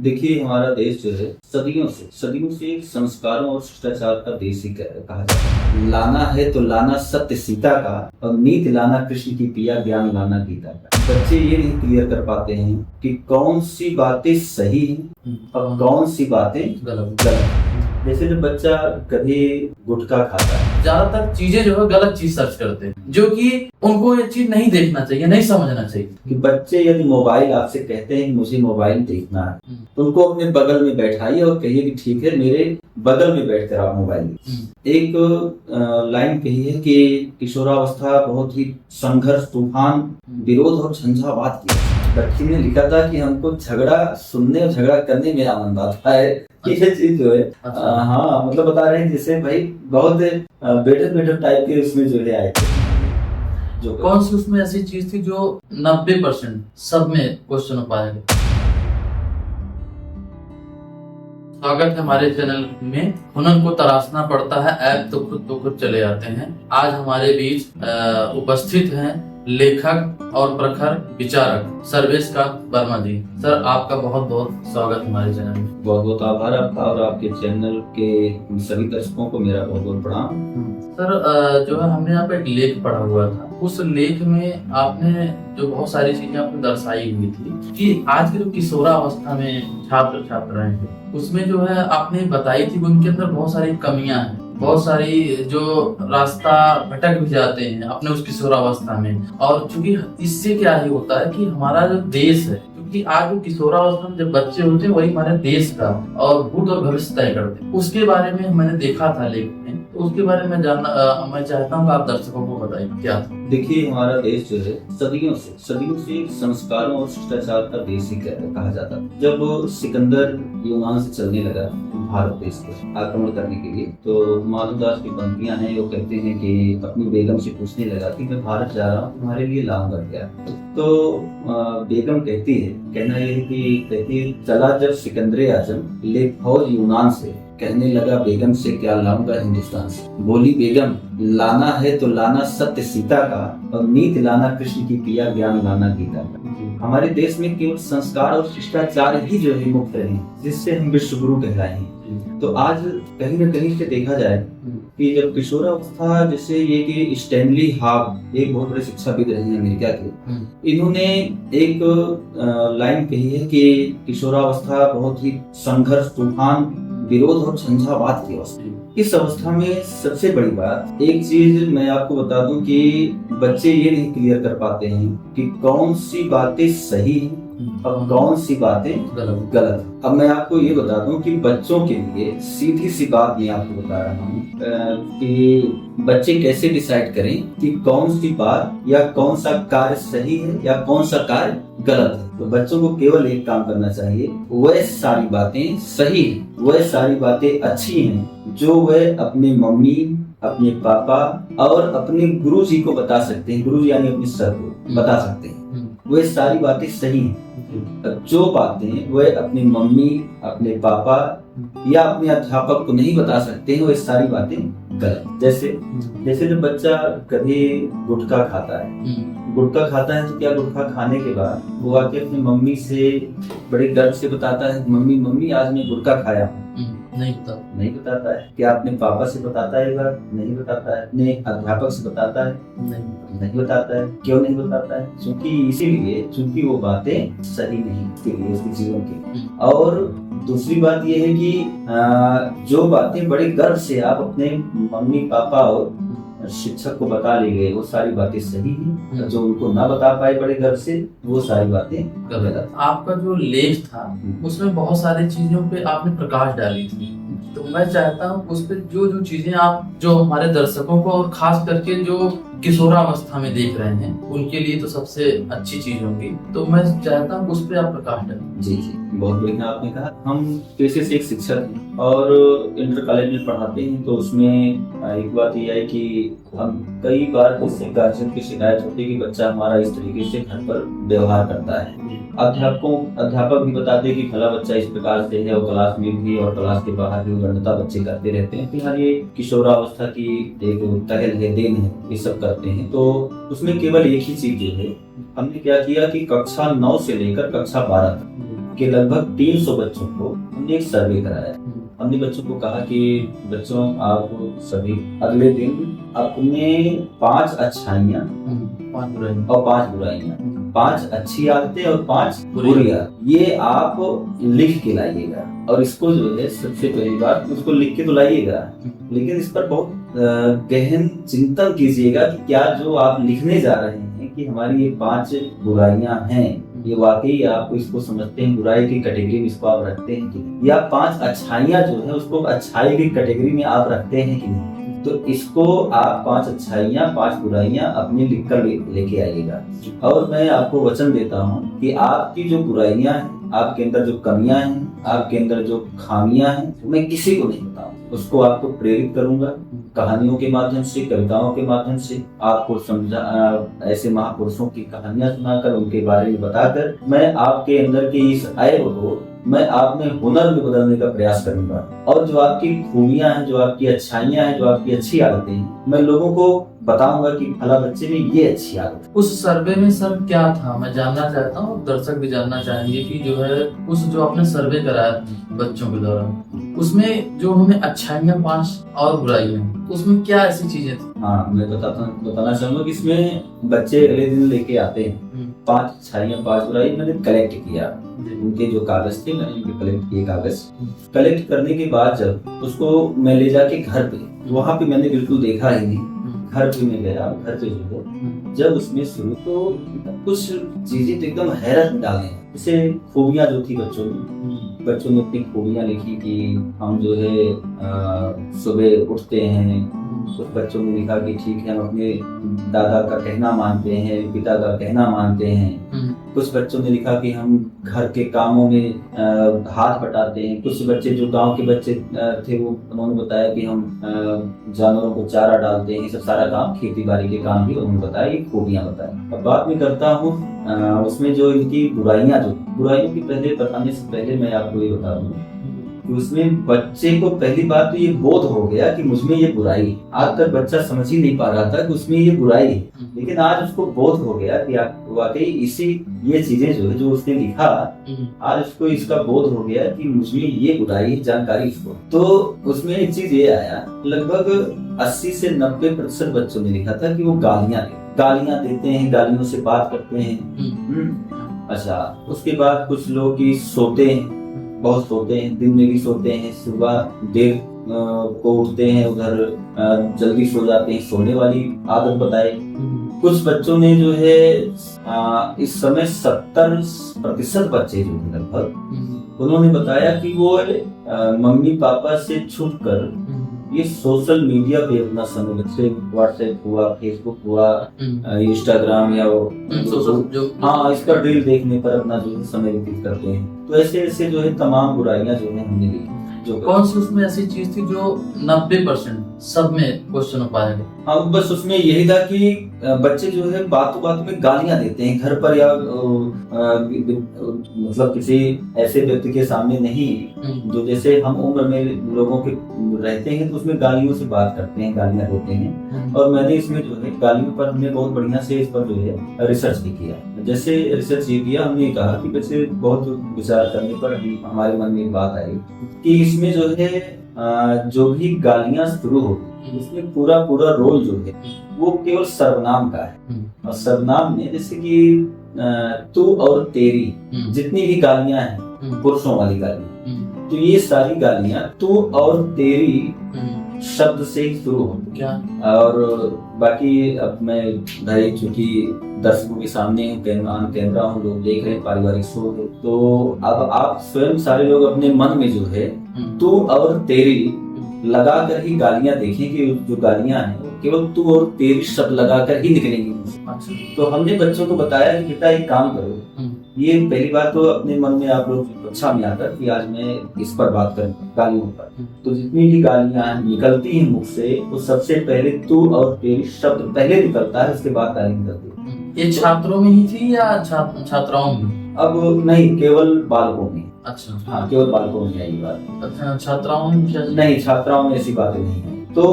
देखिए, हमारा देश जो है सदियों से संस्कारों और शिष्टाचार का देश ही कहा जाता है। लाना है तो लाना सत्य सीता का, और नीति लाना कृष्ण की पिया, ज्ञान लाना गीता का। बच्चे ये नहीं क्लियर कर पाते हैं कि कौन सी बातें सही हैं और कौन सी बातें गलत हैं। जैसे जब बच्चा कभी गुटखा खाता है, ज्यादातर चीजें जो है गलत चीज सर्च करते हैं, जो कि उनको ये चीज नहीं देखना चाहिए, नहीं समझना चाहिए। कि बच्चे यदि मोबाइल आपसे कहते हैं कि मुझे मोबाइल देखना है, तो उनको अपने बगल में बैठाइए और कहिए कि ठीक है, मेरे बगल में बैठकर आप मोबाइल देखिए। एक लाइन कही है कि किशोरावस्था बहुत ही संघर्ष, तूफान, विरोध और झंझावात की। बच्ची ने लिखा था कि हमको झगड़ा सुनने और झगड़ा करने में आनंद आता है। ये चीज जो है हाँ, मतलब बता रहे हैं जैसे भाई बहुत बेटर टाइप के उसमें जो है आए थे। जो कौन सी उसमें ऐसी चीज थी जो 90% सब में क्वेश्चन हो पाएगा। स्वागत है हमारे चैनल में। हुनर को तराशना पड़ता है, ऐप तो खुद चले आते हैं। आज हमारे बीच उपस्थित हैं लेखक और प्रखर विचारक सर्वेशकांत वर्मा जी। सर, आपका बहुत बहुत स्वागत हमारे चैनल में। बहुत बहुत आभार आपका, और आपके चैनल के सभी दर्शकों को मेरा बहुत बहुत प्रणाम। सर, जो है हमने यहाँ पे एक लेख पढ़ा हुआ था। उस लेख में आपने जो बहुत सारी चीजें आपने दर्शाई हुई थी कि आज के जो किशोरावस्था में छात्र छात्राएं हैं, उसमें जो है आपने बताई थी उनके अंदर बहुत सारी कमियां हैं, बहुत सारी जो रास्ता भटक भी जाते हैं अपने उस किशोरावस्था में। और चूंकि इससे क्या ही होता है कि हमारा जो देश है, क्योंकि आज वो किशोरावस्था में जब बच्चे होते हैं वही हमारे देश का और भूत और भविष्य तय करते हैं। उसके बारे में मैंने देखा था लेख में, तो उसके बारे में जानना मैं चाहता हूँ कि आप दर्शकों को बताइए क्या था। देखिए, हमारा देश जो है सदियों से संस्कारों और शिष्टाचार का देश ही कहा जाता है। जब सिकंदर यूनान से चलने लगा भारत देश पर आक्रमण करने के लिए, तो माधवदास की पंक्तियां हैं, वो कहते हैं कि अपनी बेगम से पूछने लगा कि मैं भारत जा रहा हूँ, तुम्हारे लिए लाऊंगा क्या। तो बेगम कहती है, कहना यह है कि कहती है, चला जब सिकंदर आजम ले फौज यूनान से, कहने लगा बेगम से क्या लाऊंगा हिंदुस्तान से। बोली बेगम, लाना है तो लाना सत्य सीता का, और नीति लाना कृष्ण की पिया, ज्ञान लाना गीता का। हमारे देश में केवल संस्कार और शिष्टाचार ही जो है मुक्त रहे, जिससे हम विश्व गुरु कहलाए हैं। तो आज कहीं न कहीं से देखा जाए कि जब किशोरावस्था, जैसे ये कि स्टैनली हाग एक बहुत बड़े शिक्षाविद रहे हैं अमेरिका के, इन्होंने एक लाइन कही है कि किशोरावस्था बहुत ही संघर्ष, तूफान, विरोध और झंझावात की अवस्था। इस अवस्था में सबसे बड़ी बात, एक चीज मैं आपको बता दूं कि बच्चे ये नहीं क्लियर कर पाते हैं कि कौन सी बातें सही हैं और कौन सी बातें गलत। अब मैं आपको ये बता दूं कि बच्चों के लिए सीधी सी बात मैं आपको बता रहा हूँ कि बच्चे कैसे डिसाइड करें कि कौन सी बात या कौन सा कार्य सही है या कौन सा कार्य गलत है। तो बच्चों को केवल एक काम करना चाहिए, वह सारी बातें सही हैं, वह सारी बातें अच्छी हैं जो वह अपने मम्मी, अपने पापा और अपने गुरु जी को बता सकते हैं। गुरु यानी अपने सर को बता सकते हैं, वह सारी बातें सही हैं। जो बातें वह अपनी मम्मी, अपने पापा या अपने अध्यापक को नहीं बता सकते हैं, वह सारी बातें गलत। जैसे जब बच्चा कभी गुटखा खाता है, तो क्या गुटखा खाने के बाद वो आके अपनी मम्मी से बड़े गर्व से बताता है, मम्मी आज मैं गुटखा खाया हूँ? नहीं बताता है। क्या अपने पापा से बताता है? नहीं बताता है। अपने अध्यापक से बताता है? नहीं बताता है। क्यों नहीं बताता है? क्योंकि वो बातें सही नहीं के लिए, उसके जीवन के। और दूसरी बात यह है कि जो बातें बड़े गर्व से आप अपने मम्मी, पापा और शिक्षक को बता ले गए, वो सारी बातें सही हैं। जो उनको ना बता पाए बड़े गर्व से, वो सारी बातें गलत। आपका जो लेख था उसमें बहुत सारी चीजों पे आपने प्रकाश डाली थी, तो मैं चाहता हूँ उस पर जो चीजें आप जो हमारे दर्शकों को और खास करके जो किशोरावस्था में देख रहे हैं उनके लिए तो सबसे अच्छी चीज होगी, तो मैं चाहता हूँ उस पर आप प्रकाश डालें। जी, बहुत बढ़िया आपने कहा। हम पेशे से एक शिक्षक हैं और इंटर कॉलेज में पढ़ाते हैं, तो उसमें एक बात यह है कि हम कई बार इससे गार्जियन की शिकायत होती है कि बच्चा हमारा इस तरीके से घर पर व्यवहार करता है। अध्यापक भी बताते हैं कि भला बच्चा इस प्रकार से है, और क्लास में भी और क्लास के बाहर भी गंडता बच्चे करते रहते हैं। फिर ये किशोरावस्था की एक तहल है, देन है, ये सब करते हैं। तो उसमें केवल एक ही चीज जो है, हमने क्या किया कि कक्षा 9 से लेकर कक्षा 12 तक के लगभग 300 बच्चों को हमने एक सर्वे कराया। हमने बच्चों को कहा कि बच्चों आप सभी अगले दिन अपने 5 अच्छाइयाँ और 5 बुराइयाँ, 5 अच्छी आदतें और 5 बुरी आदतें, ये आप लिख के लाइएगा। और इसको जो है सबसे पहली बात उसको लिख के तो लाइएगा, लेकिन इस पर बहुत गहन चिंतन कीजिएगा कि क्या जो आप लिखने जा रहे हैं कि हमारी ये 5 बुराइयां हैं, ये वाकई आप इसको समझते हैं, बुराई की कैटेगरी में इसको आप रखते हैं कि नहीं, या 5 अच्छाइयां जो है उसको अच्छाई की कैटेगरी में आप रखते हैं कि नहीं। तो इसको आप 5 अच्छाइयां 5 बुराइयां अपनी लिख कर लेके आइएगा। और मैं आपको वचन देता हूँ कि आपकी जो बुराइयां हैं, आपके अंदर जो कमियां हैं, आपके अंदर जो खामियां हैं, मैं किसी को नहीं बताऊँ, उसको आपको प्रेरित करूंगा कहानियों के माध्यम से, कविताओं के माध्यम से, आपको ऐसे महापुरुषों की कहानियां सुनाकर, उनके बारे में बताकर मैं आपके अंदर की इस ऐब को मैं आप में हुनर में बदलने का प्रयास करूंगा। और जो आपकी खूबियां हैं, जो आपकी अच्छाइयां हैं, जो आपकी अच्छी आदतें हैं, मैं लोगों को बताऊंगा कि भला बच्चे में ये अच्छी आदत है। उस सर्वे में सर क्या था, मैं जानना चाहता हूँ, दर्शक भी जानना चाहेंगे कि जो है उस जो आपने सर्वे कराया बच्चों के दौरान, उसमें जो उन्होंने अच्छाइयाँ 5 और बुराइयाँ, उसमें क्या ऐसी चीजें थी? हाँ, मैं बताना चाहूंगा कि इसमें बच्चे अगले दिन लेके आते हैं 5 अच्छाइयाँ 5 बुराई। मैंने कलेक्ट किया, उनके जो कागज थे मैंने उनके कलेक्ट किए कागज। कलेक्ट करने के बाद जब उसको मैं ले जाके घर पे, वहाँ पे मैंने बिल्कुल देखा ही नहीं। घर पे मैं गया, घर पे जो है जब उसमें शुरू तो कुछ चीजें तो एकदम हैरत में डाले। जैसे खूबियां जो थी बच्चों ने अपनी खूबियां लिखी कि हम जो है सुबह उठते हैं। कुछ बच्चों ने लिखा कि ठीक है हम अपने दादा का कहना मानते हैं, पिता का कहना मानते हैं। कुछ बच्चों ने लिखा कि हम घर के कामों में हाथ बटाते हैं। कुछ बच्चे जो गांव के बच्चे थे वो उन्होंने बताया कि हम जानवरों को चारा डालते हैं। सब सारा काम, खेती बाड़ी के काम भी उन्होंने बताया, ये खूबियां बताई। अब बात मैं करता हूँ उसमें जो इनकी बुराइयां, जो बुराइयों की पहले बताने से पहले मैं आपको ये बता दूं कि उसमें बच्चे को पहली बात तो ये बोध हो गया कि मुझमें ये बुराई है। आज तक बच्चा समझ ही नहीं पा रहा था कि उसमें ये बुराई है, लेकिन आज उसको बोध हो गया कि वाकई इसी ये चीजें जो है जो उसने लिखा, आज उसको इसका बोध हो गया कि मुझमें ये बुराई जानकारी इसको। तो उसमें एक चीज ये आया, लगभग 80 से 90% बच्चों ने लिखा था कि वो गालियां देते हैं, गालियों से बात करते हैं। अच्छा, उसके बाद कुछ लोग की सोते हैं, बहुत सोते हैं, दिन में भी सोते हैं, सुबह देर को उठते हैं, उधर जल्दी सो जाते हैं, सोने वाली आदत बताए। कुछ बच्चों ने जो है इस समय 70% बच्चे जो है लगभग, उन्होंने बताया कि वो मम्मी पापा से छुप कर ये सोशल मीडिया पे अपना समय, जैसे व्हाट्सएप हुआ, फेसबुक हुआ, इंस्टाग्राम या हाँ, इस पर रील देखने पर अपना जो है समय व्यतीत करते हैं। तो ऐसे ऐसे जो है तमाम बुराइयां जो है हमने देखी। जो कौन सी उसमें ऐसी चीज थी जो 90% सब में क्वेश्चन पाया गया? हाँ, बस उसमें यही था कि बच्चे जो है बातों बातों में गालियां देते हैं घर पर, या मतलब किसी ऐसे व्यक्ति के सामने नहीं, जो जैसे हम उम्र में लोगों के रहते हैं तो उसमें गालियों से बात करते हैं, गालियां देते हैं। और मैंने इसमें जो है गालियों पर हमने बहुत बढ़िया से इस पर जो है रिसर्च भी किया। जैसे रिसर्च ये किया, हमने कहा कि बच्चे बहुत विचार करने पर हमारे मन में एक बात आई कि इसमें जो है जो भी गालियां शुरू होती, इसमें पूरा रोल जो है वो केवल सर्वनाम का है। और सर्वनाम में जैसे कि तू और तेरी जितनी भी गालियां हैं, पुरुषों वाली गालियां, तो ये सारी गालियां तू और तेरी शब्द से ही शुरू होती क्या। और बाकी अब मैं भाई चूंकि दर्शकों के सामने कैमरा हूँ, लोग देख रहे हैं, पारिवारिक शो है, तो अब आप स्वयं सारे लोग अपने मन में जो है तू और तेरी लगा कर ही गालियां देखें कि जो गालियां हैं केवल तू और तेरी शब्द लगाकर ही निकलेंगी। अच्छा। तो हमने बच्चों को बताया कि बेटा एक काम करो, ये पहली बात तो अपने मन में आप लोग कक्षा में आकर कि आज मैं इस पर बात करूंगा, गालियों पर। तो जितनी भी गालियां निकलती हैं मुख से, वो सबसे पहले तू और तेरी शब्द पहले निकलता है, उसके बाद गाली निकलती है। ये छात्रों में ही थी या छात्राओं में? अब नहीं, केवल बालकों में। अच्छा। हाँ, केवल बालकों में आई बात। अच्छा, छात्राओं में नहीं, छात्राओं में ऐसी बातें नहीं है। तो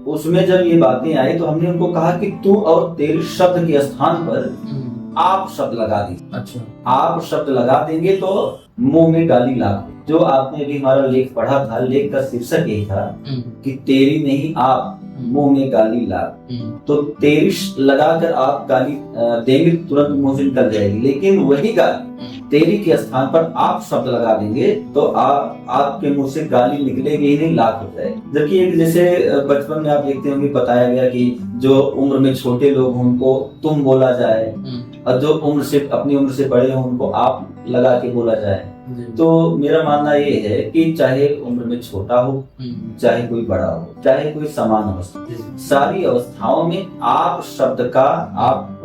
उसमें जब ये बातें आई तो हमने उनको कहा कि तू और तेरी शब्द के स्थान पर आप शब्द लगा दीजिए। अच्छा। आप शब्द लगा देंगे तो मुंह में गाली लाख। जो आपने अभी हमारा लेख पढ़ा था, लेख का शीर्षक यही था कि तेरी नहीं आप मुंह में गाली लाख। तो तेरी लगाकर आप गाली देंगे तुरंत मुंह से निकल जाएगी, लेकिन वही गाली तेरी के स्थान पर आप शब्द लगा देंगे तो आपके मुंह से गाली निकलेगी ही नहीं, लाख हो जाएगी। जबकि एक जैसे बचपन में आप देखते होंगे बताया गया कि जो उम्र में छोटे लोग हों उनको तुम बोला जाए, और जो अपनी उम्र से बड़े हों उनको आप लगा के बोला जाए। तो मेरा मानना ये है कि चाहे उम्र में छोटा हो, चाहे कोई बड़ा हो, चाहे कोई समान अवस्था, सारी अवस्थाओं में आप शब्द का आप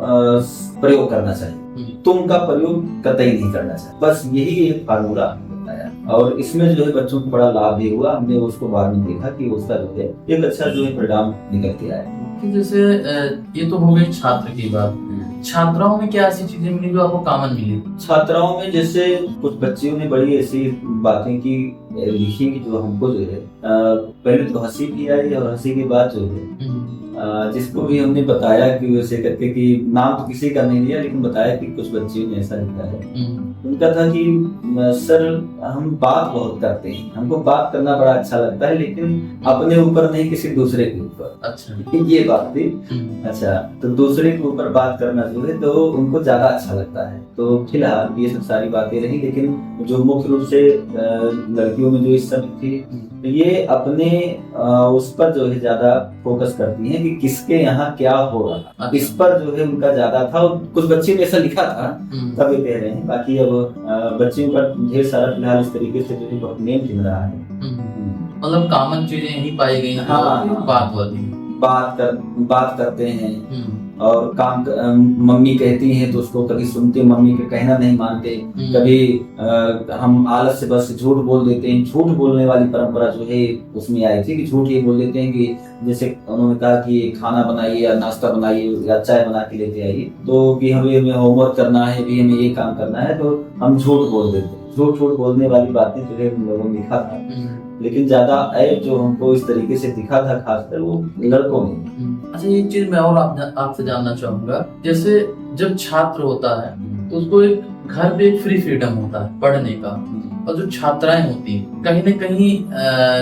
प्रयोग करना चाहिए, तुम का प्रयोग कतई नहीं करना चाहिए। बस यही एक फार्मूला बताया, और इसमें जो है बच्चों को बड़ा लाभ भी हुआ। हमने उसको बाद में देखा कि उसका जो है एक अच्छा जो है परिणाम निकल के आया। जैसे ये तो हो गई छात्र की बात, छात्राओं में क्या ऐसी चीजें मिली जो आपको कॉमन मिली? छात्राओं में जैसे कुछ बच्चियों ने बड़ी ऐसी बातें की लिखी कि जो हमको जो है पहले तो हंसी भी आई, और हंसी के बाद जो है जिसको भी हमने बताया कि वैसे करके कि नाम तो किसी का नहीं लिया, लेकिन बताया कि कुछ बच्चियों ने ऐसा लिखा है। उनका था कि सर हम बात बहुत करते हैं, हमको बात करना बड़ा अच्छा लगता है, लेकिन अपने ऊपर नहीं किसी दूसरे के ऊपर। अच्छा, ये बात थी। अच्छा, तो दूसरे के ऊपर बात करना जो है तो उनको ज्यादा अच्छा लगता है। तो फिलहाल ये सब सारी बातें रही, लेकिन जो मुख्य रूप से लड़कियों में जो इस समय थी ये अपने उस पर जो है ज्यादा फोकस करती हैं कि किसके यहाँ क्या हो रहा है, इस पर जो है उनका ज्यादा था। और कुछ बच्चे ने ऐसा लिखा था तब ये कह रहे हैं, बाकी अब बच्चियों का ढेर सारा फिलहाल इस तरीके से जो है बहुत नेम मिल रहा है। मतलब कॉमन चीजें यही पाई गई। हाँ, बात वाली बात करते हैं, और काम मम्मी कहती हैं तो उसको कभी सुनते, मम्मी का कहना नहीं मानते, कभी हम आलस से बस झूठ बोल देते हैं। झूठ बोलने वाली परंपरा जो है उसमें आई थी कि झूठ ये बोल देते हैं कि जैसे उन्होंने कहा कि खाना बनाइए या नाश्ता बनाइए या चाय बना के लेते आइए, तो कि हमें होमवर्क करना है, भी हमें ये काम करना है, तो हम झूठ बोल देते हैं। झूठ बोलने वाली बातें जो है लोगों ने लिखा था, लेकिन ज्यादा ऐप जो हमको इस तरीके से दिखा था खासकर वो लड़कों में। अच्छा, ये चीज मैं और आपसे जानना चाहूंगा, जैसे जब छात्र होता है तो उसको एक घर पे एक फ्री फ्रीडम होता है पढ़ने का, और जो छात्राएं होती हैं कहीं न कहीं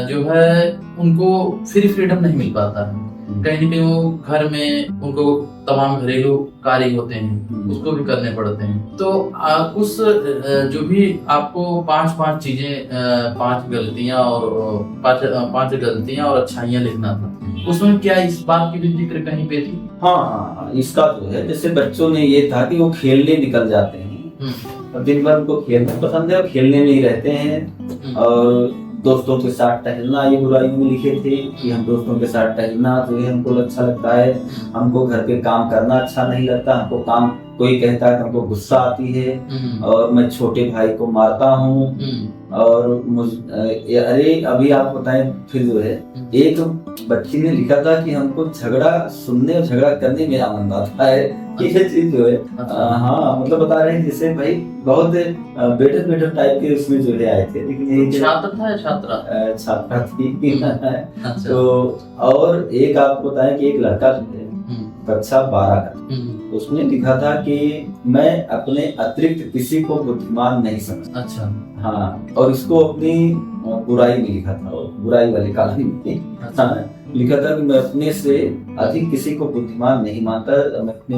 जो है उनको फ्री फ्रीडम नहीं मिल पाता है। कहीं न कहीं वो घर में उनको तमाम घरेलू कार्य होते हैं उसको भी करने पड़ते हैं। तो उस जो भी आपको पांच चीजें, पांच गलतियां और अच्छाइयां लिखना था, उसमें क्या इस बात की भी जिक्र कहीं पे थी? हाँ, इसका जो है जैसे बच्चों ने ये था कि वो खेलने निकल जाते हैं, और दिन भर उनको खेलना पसंद है और खेलने में ही रहते हैं, और दोस्तों के साथ टहलना ये बुराई में लिखे थे कि हम दोस्तों के साथ टहलना जो है हमको अच्छा लगता है, हमको घर पे काम करना अच्छा नहीं लगता, हमको काम कोई कहता है तो हमको गुस्सा आती है, और मैं छोटे भाई को मारता हूँ। और अरे अभी आप बताएं, फिर जो है एक बच्ची ने लिखा था कि हमको झगड़ा सुनने और झगड़ा करने में आनंद आता है। ये चीज जो है हाँ, मतलब बता रहे हैं जैसे भाई बहुत बेटर टाइप के उसमें जो है आए थे, लेकिन यही छात्र था या छात्रा थी। तो और एक आपको बताएं कि एक लड़का जो है कक्षा 12 का, उसने लिखा था कि मैं अपने अतिरिक्त किसी को बुद्धिमान नहीं समझता। अच्छा, हाँ, और इसको अपनी बुराई में लिखा था, बुराई वाले कालम में लिखा था कि मैं अपने से अधिक किसी को बुद्धिमान नहीं मानता। मैं अपने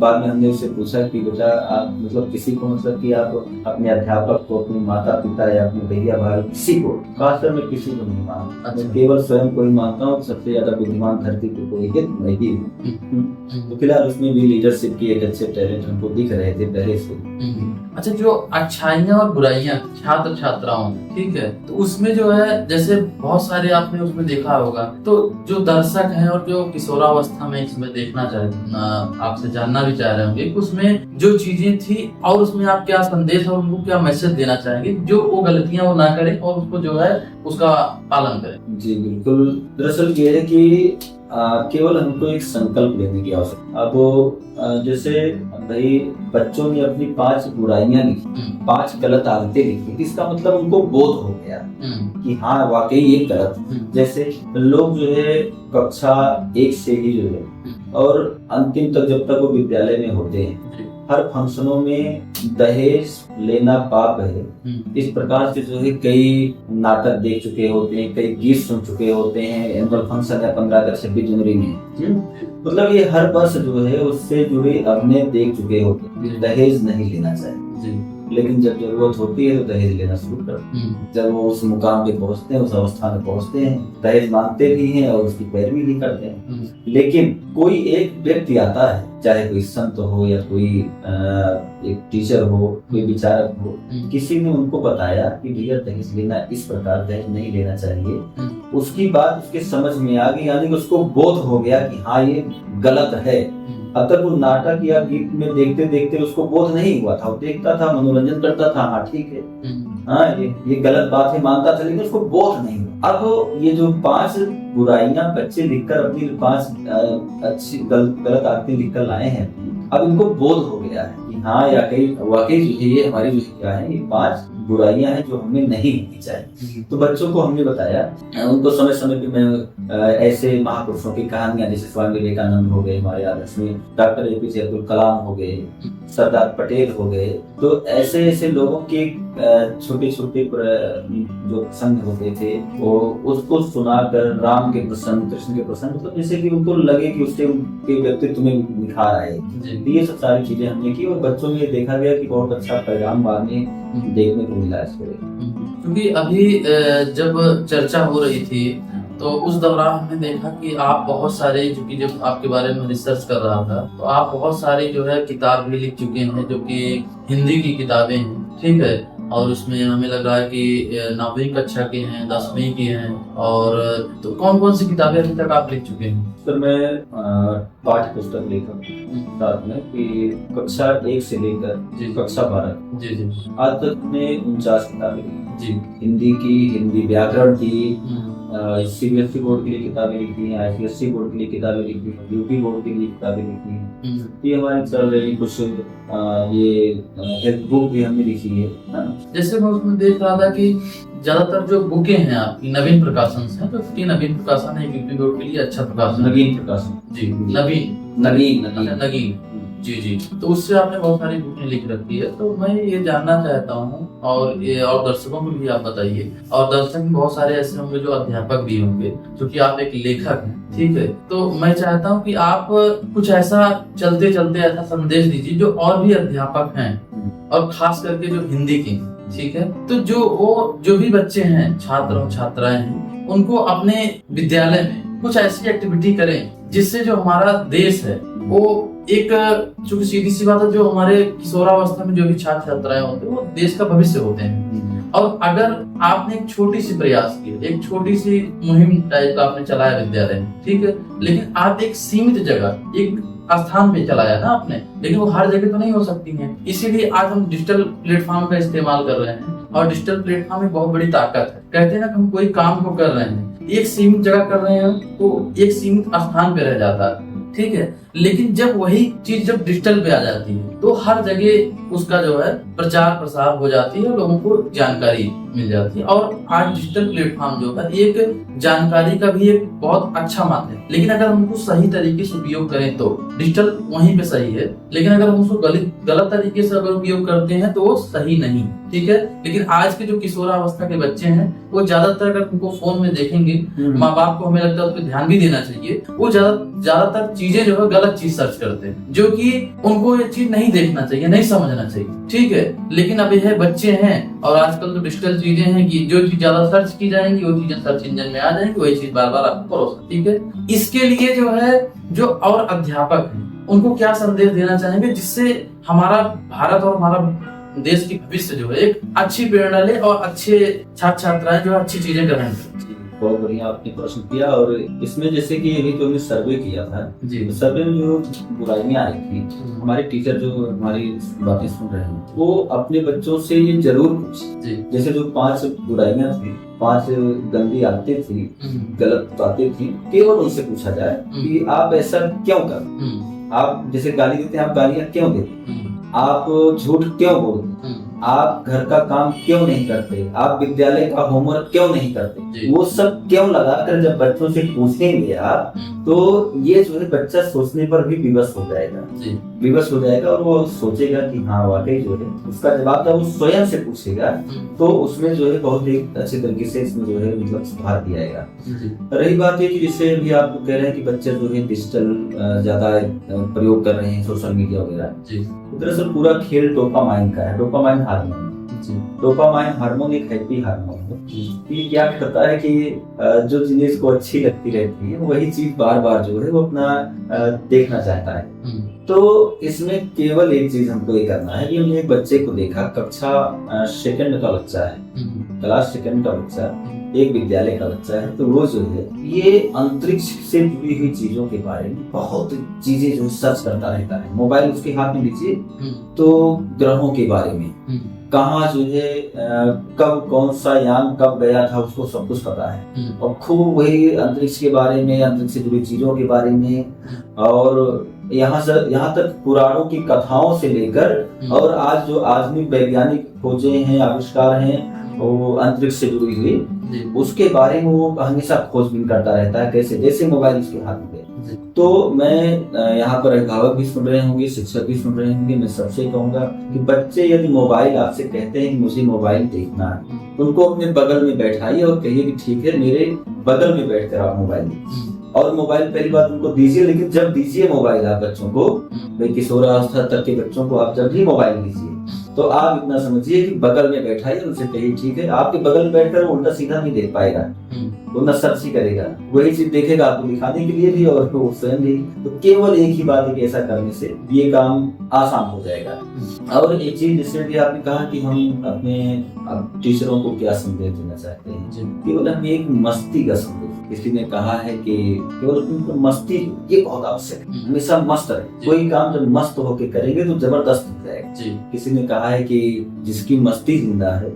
बाद में हमने उससे पूछा कि बेटा आप मतलब किसी को, मतलब कि आप अपने अध्यापक को, अपने माता पिता या अपने भैया भाई किसी को, खासकर मैं किसी को नहीं मानता, मैं केवल स्वयं को ही मानता हूँ। सबसे ज्यादा बुद्धिमान धरती पे कोई है नहीं। तो फिलहाल उसमें भी लीडरशिप की एक अच्छे टैलेंट हमको दिख रहे थे पहले से। अच्छा, जो अच्छाइयाँ और बुराइयाँ छात्र छात्राओं में, ठीक है, तो उसमें जो है जैसे बहुत सारे आपने उसमें देखा होगा, तो जो दर्शक हैं और जो किशोरावस्था में इसमें देखना आपसे जानना भी चाह रहे होंगे कि उसमें जो चीजें थी और उसमें आप क्या संदेश और उनको क्या मैसेज देना चाहेंगे जो वो गलतियां वो ना करें और उसको जो है उसका पालन करें? जी बिल्कुल, दरअसल ये है कि केवल हमको एक संकल्प लेने की आवश्यकता। अब जैसे भाई बच्चों ने अपनी 5 बुराइयां लिखी, 5 गलत आदतें लिखी, इसका मतलब उनको बोध हो गया कि हाँ वाकई ये गलत। जैसे लोग जो है कक्षा 1 से ही जो है और अंतिम तक जब तक वो विद्यालय में होते हैं, हर फंक्शनों में दहेज लेना पाप है, इस प्रकार से जो है कई नाटक देख चुके होते हैं, कई गीत सुन चुके होते हैं एनुअल फंक्शन है 15 अगस्त 26 जनवरी में। मतलब ये हर वर्ष जो है उससे जुड़े अभिनय देख चुके होते हैं, दहेज नहीं लेना चाहिए। लेकिन जब जरूरत होती है तो दहेज लेना शुरू करते हैं। जब वो उस मुकाम पे पहुंचते हैं, उस अवस्था में पहुंचते हैं, दहेज मांगते भी हैं और उसकी पैरवी भी करते हैं। लेकिन कोई एक व्यक्ति आता है, चाहे कोई संत हो या कोई एक टीचर हो, कोई विचारक हो, किसी ने उनको बताया कि भैया दहेज लेना इस प्रकार, दहेज नहीं लेना चाहिए। उसकी बात उसके समझ में आ गई, यानी कि उसको बोध हो गया कि हाँ ये गलत है। अब तक वो नाटक या गीत में देखते देखते उसको बोध नहीं हुआ था, वो देखता था, मनोरंजन करता था, हाँ ठीक है, हाँ ये गलत बात है मानता था, लेकिन उसको बोध नहीं हुआ। अब ये जो 5 बुराइयां बच्चे लिखकर अपनी 5 अच्छी गलत आदतें लिखकर लाए हैं, अब इनको बोध हो गया है कि हाँ या कई वाकई ये हमारी जो क्या है, ये 5 बुराइयां हैं जो हमें नहीं होनी चाहिए। तो बच्चों को हमने बताया, उनको समय समय पे मैं ऐसे महापुरुषों की कहानियां, जैसे स्वामी विवेकानंद हो गए हमारे आदर्श में, डॉक्टर APJ अब्दुल कलाम हो गए, सरदार पटेल हो गए, तो ऐसे ऐसे लोगों के छोटे छोटे जो प्रसंग होते थे वो उसको सुनाकर राम के प्रसंग, कृष्ण के प्रसंग, मतलब जैसे कि उनको लगे कि उससे उनके व्यक्तित्व में निखार आए। ये सब सारी चीजें हमने की और बच्चों में देखा गया कि बहुत अच्छा पैगाम बाद में देखने को मिला इसको। क्योंकि अभी जब चर्चा हो रही थी तो उस दौरान हमने देखा कि आप बहुत सारे, क्योंकि जब आपके बारे में रिसर्च कर रहा था तो आप बहुत सारी जो है किताब भी लिख चुके हैं, जो कि हिंदी की किताबें हैं, ठीक है, और उसमें हमें लग रहा है कि 9वीं कक्षा के हैं, 10वीं की हैं, और तो कौन कौन सी किताबें अभी तक आप लिख चुके हैं? सर मैं पाठ्य पुस्तक लेखक साथ में कि कक्षा 1 से लेकर कक्षा 12 जी आज तक में 49 किताबें जी, हिंदी की, हिंदी व्याकरण की, CBSE बोर्ड के लिए किताबें लिखी हैं, ICSE बोर्ड के लिए किताबें लिखी हैं, UP बोर्ड के लिए किताबें लिखी हैं। ये हमारी चल रही कुछ ये हेल्थ बुक भी हमने लिखी है। जैसे मैं उसमें देख रहा था कि ज्यादातर जो बुकें हैं आपकी नवीन प्रकाशन से, तो नवीन प्रकाशन है UP बोर्ड के लिए अच्छा प्रकाशन, नवीन प्रकाशन जी, नगीन जी जी, तो उससे आपने बहुत सारी बुकें लिख रखी है। तो मैं ये जानना चाहता हूँ और दर्शकों को भी आप बताइए, और दर्शक बहुत सारे ऐसे होंगे जो अध्यापक भी होंगे, क्योंकि आप एक लेखक हैं, ठीक है, तो मैं चाहता हूँ कि आप कुछ ऐसा चलते चलते ऐसा संदेश दीजिए जो और भी अध्यापक हैं, और खास करके जो हिंदी के, ठीक है, तो जो भी बच्चे हैं, छात्र और छात्राएं हैं, उनको अपने विद्यालय में कुछ ऐसी एक्टिविटी करें जिससे जो हमारा देश है वो एक, चूंकि सीधी सी बात है, जो हमारे किशोरावस्था में जो भी छात्र छात्राएं होते हैं वो देश का भविष्य होते हैं। और अगर आपने एक छोटी सी प्रयास की, एक छोटी सी मुहिम टाइप का आपने चलाया विद्यालय में, ठीक है, लेकिन आप एक सीमित जगह, एक स्थान पे चलाया ना आपने, लेकिन वो हर जगह तो नहीं हो सकती है। इसीलिए आज हम डिजिटल प्लेटफॉर्म का इस्तेमाल कर रहे हैं, और डिजिटल प्लेटफॉर्म में बहुत बड़ी ताकत है। कहते हैं ना, हम कोई काम को कर रहे हैं, एक सीमित जगह कर रहे हैं तो एक सीमित स्थान पे रह जाता है, ठीक है, लेकिन जब वही चीज जब डिजिटल पे आ जाती है तो हर जगह उसका जो है प्रचार प्रसार हो जाती है, लोगों को जानकारी मिल जाती है। और आज डिजिटल प्लेटफॉर्म जो है एक जानकारी का भी एक बहुत अच्छा माध्यम है, लेकिन अगर हम उसको सही तरीके से उपयोग करें तो डिजिटल वहीं पे सही है, लेकिन अगर हम उसको गलत तरीके से अगर उपयोग करते हैं तो वो सही नहीं, ठीक है। लेकिन आज के जो किशोरावस्था के बच्चे हैं वो ज्यादातर, अगर उनको फोन में देखेंगे, माँ बाप को हमें लगता है उस पर ध्यान भी देना चाहिए, वो ज्यादातर चीजें जो है गलत चीज सर्च करते हैं, जो कि उनको ये चीज नहीं देखना चाहिए, नहीं समझना चाहिए, ठीक है। लेकिन अब यह बच्चे हैं, और आजकल तो डिजिटल चीजें हैं कि जो चीज ज्यादा सर्च की जाएंगी वो चीजें सर्च इंजन में आ जाएंगी, वही चीज बार बार आपको परोसा, ठीक है। इसके लिए जो है, जो और अध्यापक हैं उनको क्या संदेश देना चाहेंगे जिससे हमारा भारत और हमारा देश की भविष्य जो है एक अच्छी प्रेरणा ले और अच्छे छात्र छात्राएं जो अच्छी चीजें करें? बहुत बढ़िया आपने प्रश्न किया। और इसमें जैसे कि अभी जो हमने सर्वे किया था, तो सर्वे में जो बुराइयां आई थी, हमारे टीचर जो हमारी बातें सुन रहे हैं वो अपने बच्चों से ये जरूर पूछे, जैसे जो 5 बुराइयां थी, 5 गंदी आदतें थी, गलत बातें थी, केवल उनसे पूछा जाए कि आप ऐसा क्यों कर, आप जैसे गाली देते हैं, आप गालियां क्यों देते, आप झूठ क्यों बोलते, आप घर का काम क्यों नहीं करते, आप विद्यालय का होमवर्क क्यों नहीं करते, वो सब क्यों लगाकर जब बच्चों से पूछेंगे आप, तो ये जो है बच्चा सोचने पर भी विवश हो जाएगा, जी विवश हो जाएगा और वो सोचेगा कि हाँ वाकई जो है उसका जवाब जब वो स्वयं से पूछेगा तो उसमें जो है बहुत ही अच्छे तरीके से इसमें जो है मतलब सुधार दिया जाएगा। जी रही बात ये कि जैसे अभी आप कह रहे हैं कि बच्चे जो है डिजिटल ज्यादा प्रयोग कर रहे हैं, सोशल मीडिया वगैरह, जी दरअसल पूरा खेल डोपामाइन का है, डोपामाइन हार्मोन। जी डोपामाइन हार्मोन एक हैप्पी हार्मोन है। ये क्या करता है कि जो चीज इसको अच्छी लगती रहती है वही चीज बार बार जो है वो अपना देखना चाहता है। तो इसमें केवल एक चीज हमको ये करना है कि हमने एक बच्चे को देखा, कक्षा सेकंड का बच्चा है, क्लास सेकंड का बच्चा, एक विद्यालय का बच्चा है, तो वो जो है ये अंतरिक्ष से जुड़ी हुई चीजों के बारे में बहुत चीजें जो सर्च करता रहता है। मोबाइल उसके हाथ में लीजिए तो ग्रहों के बारे में, कहाँ जो है कब कौन सा यान कब गया था उसको सब कुछ पता है, और खूब वही अंतरिक्ष के बारे में, अंतरिक्ष से जुड़ी चीजों के बारे में, और यहाँ तक पुराणों की कथाओं से लेकर और आज जो आधुनिक वैज्ञानिक खोजें हैं, आविष्कार हैं वो अंतरिक्ष से जुड़ी हुई, उसके बारे में वो हमेशा खोजबीन करता रहता है, कैसे जैसे मोबाइल उसके हाथ में। तो मैं यहाँ पर अभिभावक भी सुन रहे होंगे, शिक्षक भी सुन रहे होंगे, मैं सबसे कहूंगा कि बच्चे यदि मोबाइल आपसे कहते हैं कि मुझे मोबाइल देखना है, उनको अपने बगल में बैठाइए और कहिए कि ठीक है मेरे बगल में बैठकर आप मोबाइल दीजिए। और मोबाइल पहली बात उनको दीजिए, लेकिन जब दीजिए मोबाइल आप बच्चों को, किशोरावस्था तक के बच्चों को आप जब भी मोबाइल दीजिए तो आप इतना समझिए कि बगल में बैठाइए, उनसे कहिए ठीक है। आपके बगल में बैठकर वो उल्टा सीधा नहीं देख पाएगा, वो न सर्च ही करेगा, वही चीज देखेगा आपको दिखाने के लिए भी और वो स्वयं भी। तो केवल एक ही बात है कि ऐसा करने से ये काम आसान हो जाएगा। और एक चीज जिसमें भी आपने कहा कि हम अपने टीचरों को क्या संदेश देना चाहते हैं, केवल हम एक मस्ती का संदेश। किसी ने कहा है कि केवल मस्ती ये बहुत आवश्यक है, हमेशा मस्त रहे। कोई काम जब मस्त होके करेंगे तो जबरदस्त हो जाएगा। किसी ने कहा है कि जिसकी मस्ती जिंदा है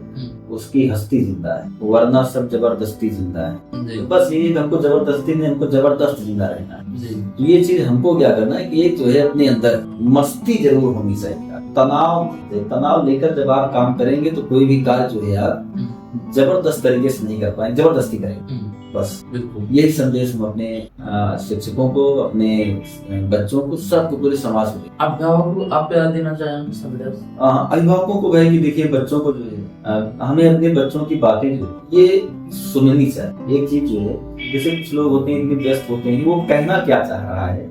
उसकी हस्ती जिंदा है, वरना सब जबरदस्ती जिंदा है। तो बस ये हमको जबरदस्ती नहीं, हमको जबरदस्त जिंदा रहना है। तो ये चीज हमको क्या करना है कि एक जो है अपने अंदर मस्ती जरूर होनी चाहिए। तनाव लेकर जब आप काम करेंगे तो कोई भी कार्य जो है आप जबरदस्त तरीके से नहीं कर पाएंगे, जबरदस्ती करेंगे। बस यही संदेश हम अपने शिक्षकों को, अपने बच्चों को, सबको, पूरे समाज को अभिभावकों को आप क्या देना चाहेंगे संदेश? अभिभावकों को वह कि देखिए बच्चों को जो है हमें अपने बच्चों की बातें जो ये सुननी चाहिए। एक चीज जो है जैसे कुछ लोग होते हैं इतने व्यस्त होते हैं, वो कहना क्या चाह रहा है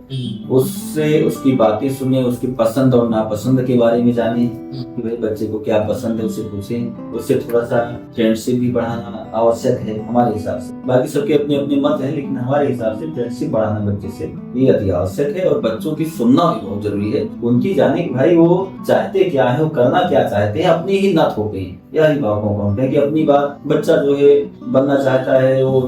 उससे उसकी बातें सुने, उसकी पसंद और नापसंद के बारे में जाने कि भाई बच्चे को क्या पसंद है, उससे पूछें। उससे थोड़ा सा फ्रेंडशिप भी बढ़ाना आवश्यक है हमारे हिसाब से। बाकी सबके अपने अपने मत है, लेकिन हमारे हिसाब से फ्रेंडशिप बढ़ाना बच्चे से ये अति आवश्यक है। और बच्चों की सुनना भी बहुत जरूरी है, उनकी जाने कि भाई वो चाहते क्या है, वो करना क्या चाहते हैं, अपनी ही न थोपे। यह अभिभावकों को हम कहें कि अपनी बात, बच्चा जो है बनना चाहता है, वो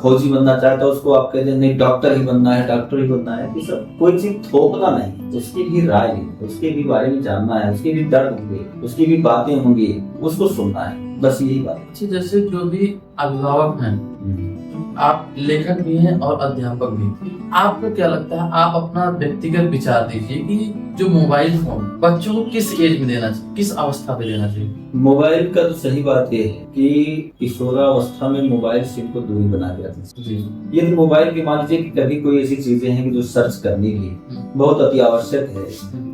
फौजी बनना चाहता है, उसको आप कहते हैं नहीं डॉक्टर ही बनना है, डॉक्टर ही बनना है, कि सब कोई चीज थोपना नहीं, उसकी भी राय है, उसके भी बारे में जानना है, उसके भी दर्द होंगे, उसकी भी बातें होंगी, उसको सुनना है। बस यही बात है। जैसे जो भी अभिभावक हैं, आप लेखक भी हैं और अध्यापक भी, आपको क्या लगता है, आप अपना व्यक्तिगत विचार दीजिए कि जो मोबाइल फोन बच्चों को किस एज में देना चाहिए, किस अवस्था पे देना चाहिए? मोबाइल का तो सही बात ये है कि किशोरावस्था में मोबाइल से इनको दूरी बना के रखना चाहिए। ये तो मोबाइल के मान लीजिए कि कभी कोई ऐसी चीजें हैं कि जो सर्च करने की बहुत अति आवश्यक है,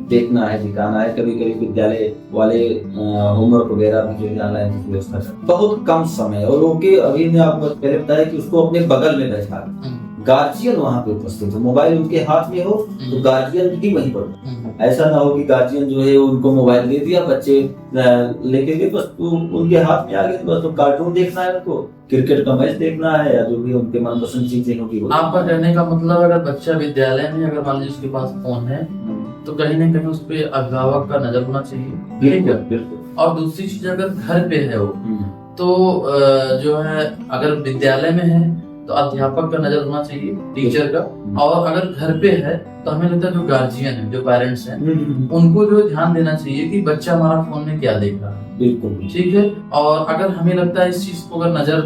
देखना है, दिखाना है। कभी कभी विद्यालय वाले होमवर्क वगैरह भी जो ऑनलाइन व्यवस्था कर बहुत कम समय, और ओके अभी ने आपको पहले बताया कि उसको अपने बगल में बैठा, गार्जियन वहाँ पे उपस्थित हो, मोबाइल उनके हाथ में हो तो गार्जियन भी वहीं पर हो। ऐसा ना हो कि गार्जियन जो है उनको मोबाइल दे दिया, बच्चे लेके गए, बस उनके हाथ में आ गए, बस तो कार्टून देखना है, उनको क्रिकेट का मैच देखना है, या जो भी उनके मनपसंद चीजें होगी। आपका कहने का मतलब अगर बच्चा विद्यालय में, अगर मान लीजिए उसके पास फोन है तो कहीं ना कहीं उस पे अभिभावक का नजर होना चाहिए। बिल्कुल। और दूसरी चीज, अगर घर पे है वो तो जो है अगर विद्यालय में है तो अध्यापक का नजर होना चाहिए, टीचर का। और अगर घर पे है तो हमें लगता है जो गार्जियन है, जो पेरेंट्स हैं, उनको जो ध्यान देना चाहिए कि बच्चा हमारा फोन में क्या देख रहा है। बिल्कुल ठीक है। और अगर हमें लगता है इस चीज को अगर नजर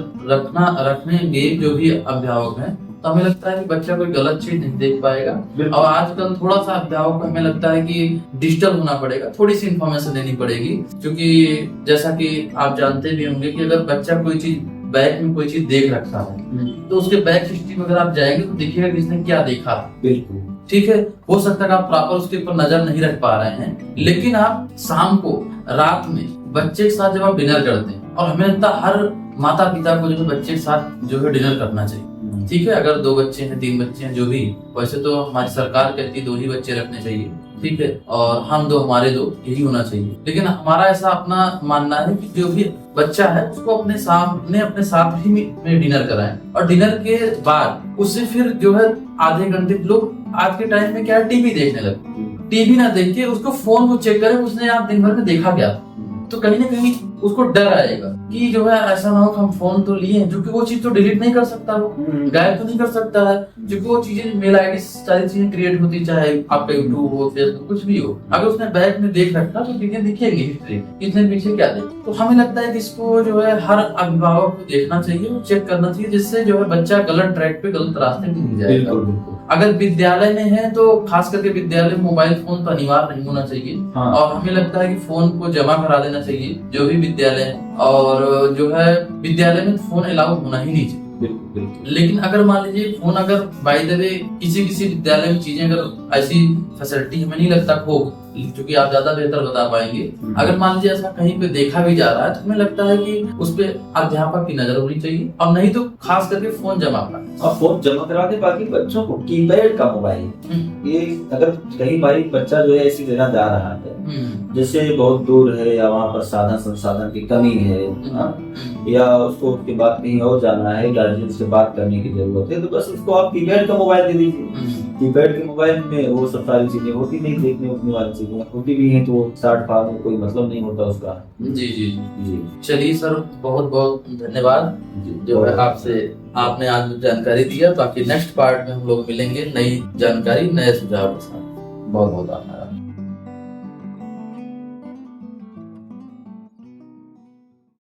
रखनेंगे जो भी अभिभावक हैं, तो हमें लगता है कि बच्चा कोई गलत चीज नहीं देख पाएगा। और आजकल थोड़ा सा अभिभावक को हमें लगता है कि डिजिटल होना पड़ेगा, थोड़ी सी इन्फॉर्मेशन देनी पड़ेगी, क्योंकि जैसा कि आप जानते भी होंगे कि अगर बच्चा कोई चीज बैग में कोई चीज देख रखा है तो उसके बैग हिस्ट्री में अगर आप जाएंगे तो देखिएगा कि इसने क्या देखा। बिल्कुल ठीक है, हो सकता है कि आप प्रॉपर उसके ऊपर नजर नहीं रख पा रहे हैं, लेकिन आप शाम को रात में बच्चे के साथ जब आप डिनर करते हैं, और हमें लगता है हर माता पिता को जो है बच्चे के साथ जो है डिनर करना चाहिए। ठीक है, अगर 2 बच्चे हैं 3 बच्चे हैं जो भी, वैसे तो हमारी सरकार कहती है 2 ही बच्चे रखने चाहिए। ठीक है, और हम 2 हमारे 2 यही होना चाहिए, लेकिन हमारा ऐसा अपना मानना है कि जो भी बच्चा है उसको अपने साथ ही में डिनर कराएं, और डिनर के बाद उससे फिर जो है आधे घंटे, लोग आज के टाइम में क्या है टीवी देखने लगे, टीवी ना देख के उसको फोन को चेक करें उसने आप दिन भर में देखा क्या, तो कहीं ना कहीं उसको डर आएगा कि जो है ऐसा ना हो कि हम फोन तो लिए हैं, जो कि वो चीज तो डिलीट नहीं कर सकता, वो गायब तो नहीं कर सकता है, जो कि वो चीजें मेल आईडी सारी चीजें क्रिएट होती, चाहे आपका यूट्यूब हो फेसबुक कुछ भी हो, अगर उसने बैग में देख रखा तो चीजें दिखेंगी हिस्ट्री इसने पीछे क्या देखा। तो हमें लगता है कि इसको जो है हर अभिभावक को देखना चाहिए, वो चेक करना चाहिए, जिससे जो है बच्चा गलत ट्रैक पे गलत रास्ते पे नहीं जाएगा। अगर विद्यालय में है तो खास करके विद्यालय में मोबाइल फोन तो अनिवार्य नहीं होना चाहिए। हाँ। और हमें लगता है कि फोन को जमा करा देना चाहिए जो भी विद्यालय है, और जो है विद्यालय में फोन अलाउ होना ही नहीं चाहिए। लेकिन अगर मान लीजिए फोन अगर बाय द वे किसी विद्यालय में चीजें अगर ऐसी फैसिलिटी हमें नहीं लगता हो, क्योंकि आप ज्यादा बेहतर बता पाएंगे, अगर मान लीजिए ऐसा कहीं पे देखा भी जा रहा है तो हमें लगता है कि उस पे अध्यापक की नजर होनी चाहिए, और नहीं तो खास करके फोन जमा करा, और फोन जमा करा के बाकी बच्चों को कीपैड का मोबाइल, ये अगर कहीं भाई बच्चा जो है ऐसी जगह जा रहा है जैसे बहुत दूर है या वहाँ पर साधन संसाधन की कमी है, या उसको उसके बाद कहीं और जाना है, गार्जियन से बात करने की जरूरत है, तो बस उसको आप कीपैड का मोबाइल दे दीजिए। कीपैड के मोबाइल में वो सब सारी चीजें होती नहीं, देखने उठने वाली चीजें होती भी हैं, तो स्टार्ट फार्म में कोई मतलब नहीं होता उसका। जी जी जी, चलिए सर, बहुत बहुत धन्यवाद जो है आपने आज जानकारी दिया। बाकी नेक्स्ट पार्ट में हम लोग मिलेंगे नई जानकारी नए सुझाव के साथ। बहुत बहुत आभार।